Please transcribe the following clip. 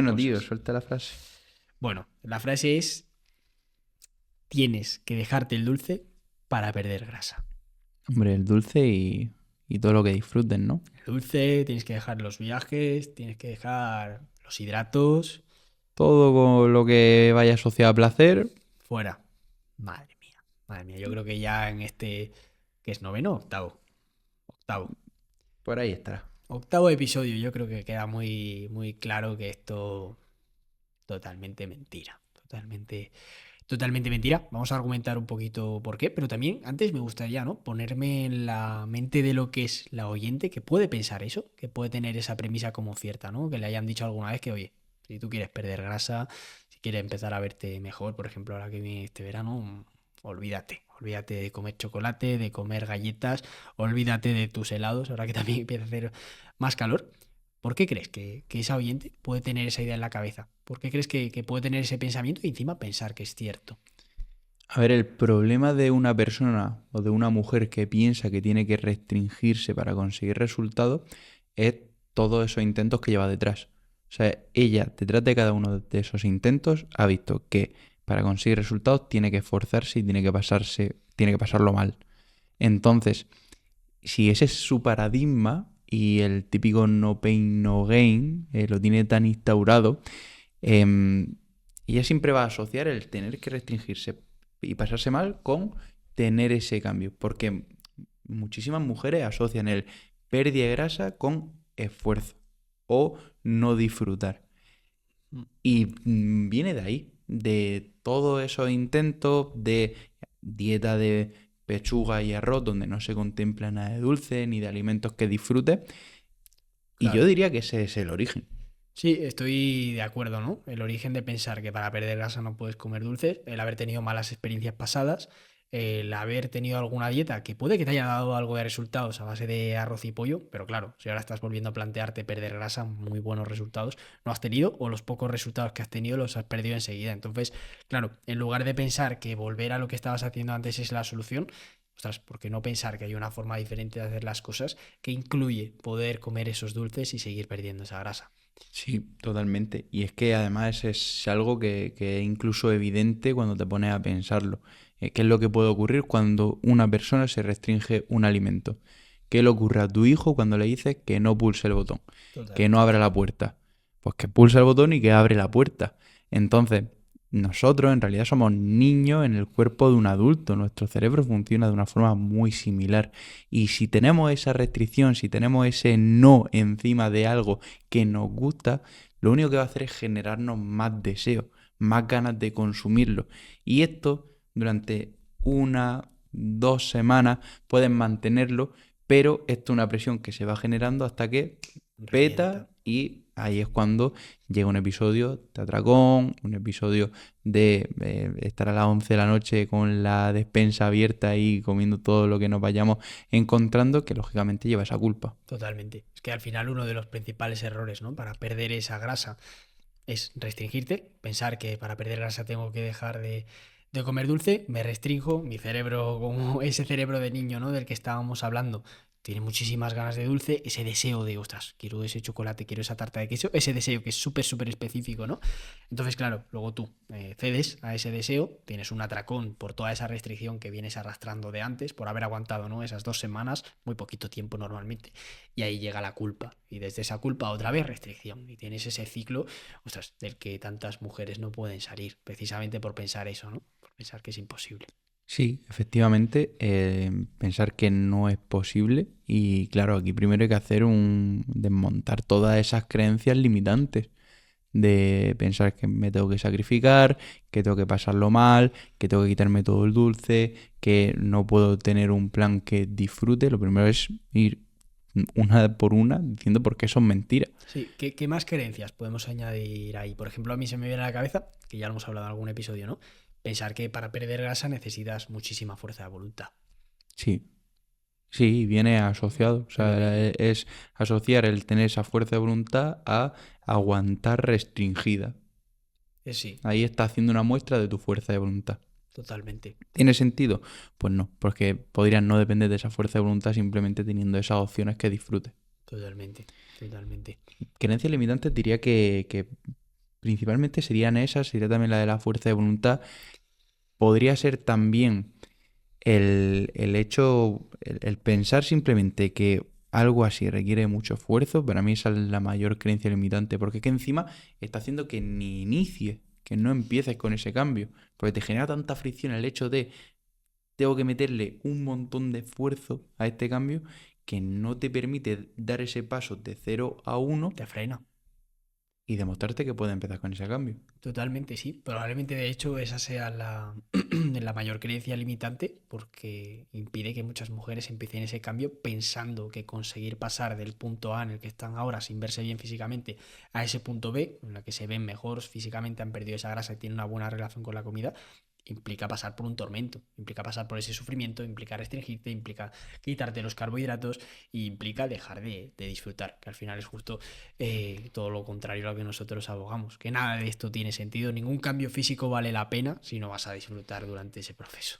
Bueno, tío, cosas. suelta la frase. Bueno, la frase es, tienes que dejarte el dulce para perder grasa. Hombre, el dulce y todo lo que disfruten, ¿no? El dulce, tienes que dejar los viajes, tienes que dejar los hidratos, Todo con lo que vaya asociado a placer, fuera. Madre mía, madre mía. Yo creo que ya en este, que es noveno, octavo. Octavo. por ahí estará. Octavo episodio, yo creo que queda muy, muy claro que esto totalmente mentira. Totalmente mentira. Vamos a argumentar un poquito por qué, pero también antes me gustaría, ¿no? Ponerme en la mente de lo que es la oyente, que puede pensar eso, que puede tener esa premisa como cierta, ¿no? Que le hayan dicho alguna vez que, oye, si tú quieres perder grasa, si quieres empezar a verte mejor, por ejemplo, ahora que viene este verano, olvídate de comer chocolate, de comer galletas, olvídate de tus helados, ahora que también empieza a hacer más calor. ¿Por qué crees que esa oyente puede tener esa idea en la cabeza? ¿Por qué crees que puede tener ese pensamiento y encima pensar que es cierto? A ver, el problema de una persona o de una mujer que piensa que tiene que restringirse para conseguir resultados es todos esos intentos que lleva detrás. O sea, ella, detrás de cada uno de esos intentos, ha visto que para conseguir resultados tiene que esforzarse y tiene que pasarlo mal. Entonces, si ese es su paradigma y el típico no pain, no gain lo tiene tan instaurado, em, ella siempre va a asociar el tener que restringirse y pasarse mal con tener ese cambio. Porque muchísimas mujeres asocian el pérdida de grasa con esfuerzo o no disfrutar. Y viene de ahí, de todos esos intentos de dieta de pechuga y arroz, donde no se contempla nada de dulce ni de alimentos que disfrute. Y yo Claro. diría que ese es el origen. Sí, estoy de acuerdo, ¿no? El origen de pensar que para perder grasa no puedes comer dulces, el haber tenido malas experiencias pasadas, el haber tenido alguna dieta que puede que te haya dado algo de resultados a base de arroz y pollo, pero claro, si ahora estás volviendo a plantearte perder grasa, muy buenos resultados no has tenido o los pocos resultados que has tenido los has perdido enseguida. Entonces, claro, en lugar de pensar que volver a lo que estabas haciendo antes es la solución, ostras, ¿por qué no pensar que hay una forma diferente de hacer las cosas que incluye poder comer esos dulces y seguir perdiendo esa grasa? Sí, totalmente. Y es que además es algo que es incluso evidente cuando te pones a pensarlo. ¿Qué es lo que puede ocurrir cuando una persona se restringe un alimento? ¿Qué le ocurre a tu hijo cuando le dices que no pulse el botón? Que no Totalmente. abra la puerta. Pues que pulsa el botón y que abre la puerta. Entonces, nosotros en realidad somos niños en el cuerpo de un adulto. Nuestro cerebro funciona de una forma muy similar. Y si tenemos esa restricción, si tenemos ese no encima de algo que nos gusta, lo único que va a hacer es generarnos más deseo, más ganas de consumirlo. Y esto durante 1, 2 semanas pueden mantenerlo, pero esto es una presión que se va generando hasta que Revienta. peta y ahí es cuando llega un episodio de atracón, un episodio de estar a las 11 de la noche con la despensa abierta y comiendo todo lo que nos vayamos encontrando, que lógicamente lleva esa culpa. Totalmente. Es que al final uno de los principales errores, ¿no? Para perder esa grasa es restringirte, pensar que para perder grasa tengo que dejar de comer dulce, me restrinjo, mi cerebro, como ese cerebro de niño, ¿no? Del que estábamos hablando, tiene muchísimas ganas de dulce, ese deseo de, ostras, quiero ese chocolate, quiero esa tarta de queso, ese deseo que es súper, súper específico, ¿no? Entonces, claro, luego tú cedes a ese deseo, tienes un atracón por toda esa restricción que vienes arrastrando de antes, por haber aguantado, ¿no? Esas 2 semanas, muy poquito tiempo normalmente, y ahí llega la culpa, y desde esa culpa otra vez restricción, y tienes ese ciclo, ostras, del que tantas mujeres no pueden salir, precisamente por pensar eso, ¿no? Por pensar que es imposible. Sí, efectivamente, pensar que no es posible y claro, aquí primero hay que hacer desmontar todas esas creencias limitantes de pensar que me tengo que sacrificar, que tengo que pasarlo mal, que tengo que quitarme todo el dulce, que no puedo tener un plan que disfrute. Lo primero es ir una por una diciendo por qué son mentiras. Sí, ¿qué más creencias podemos añadir ahí? Por ejemplo, a mí se me viene a la cabeza, que ya lo hemos hablado en algún episodio, ¿no? Pensar que para perder grasa necesitas muchísima fuerza de voluntad. Sí, sí, viene asociado. O El sea, origen. es asociar el tener esa fuerza de voluntad a aguantar restringida. Sí, Ahí está haciendo una muestra de tu fuerza de voluntad. totalmente. ¿Tiene sentido? Pues no, porque podrías no depender de esa fuerza de voluntad simplemente teniendo esas opciones que disfrutes. Totalmente. Totalmente. Creencias limitantes diría que principalmente serían esas, sería también la de la fuerza de voluntad. Podría ser también el hecho, el pensar simplemente que algo así requiere mucho esfuerzo. Para mí esa es la mayor creencia limitante, porque es que encima está haciendo que ni inicie, que no empieces con ese cambio, porque te genera tanta fricción el hecho de tengo que meterle un montón de esfuerzo a este cambio que no te permite dar ese paso de 0 a 1 Te frena. y demostrarte que puedes empezar con ese cambio. Totalmente, sí. Probablemente, de hecho, esa sea la, la mayor creencia limitante porque impide que muchas mujeres empiecen ese cambio pensando que conseguir pasar del punto A en el que están ahora sin verse bien físicamente a ese punto B, en el que se ven mejor físicamente, han perdido esa grasa y tienen una buena relación con la comida, implica pasar por un tormento, implica pasar por ese sufrimiento, implica restringirte, implica quitarte los carbohidratos y implica dejar de disfrutar, que al final es justo todo lo contrario a lo que nosotros abogamos, que nada de esto tiene sentido, ningún cambio físico vale la pena si no vas a disfrutar durante ese proceso.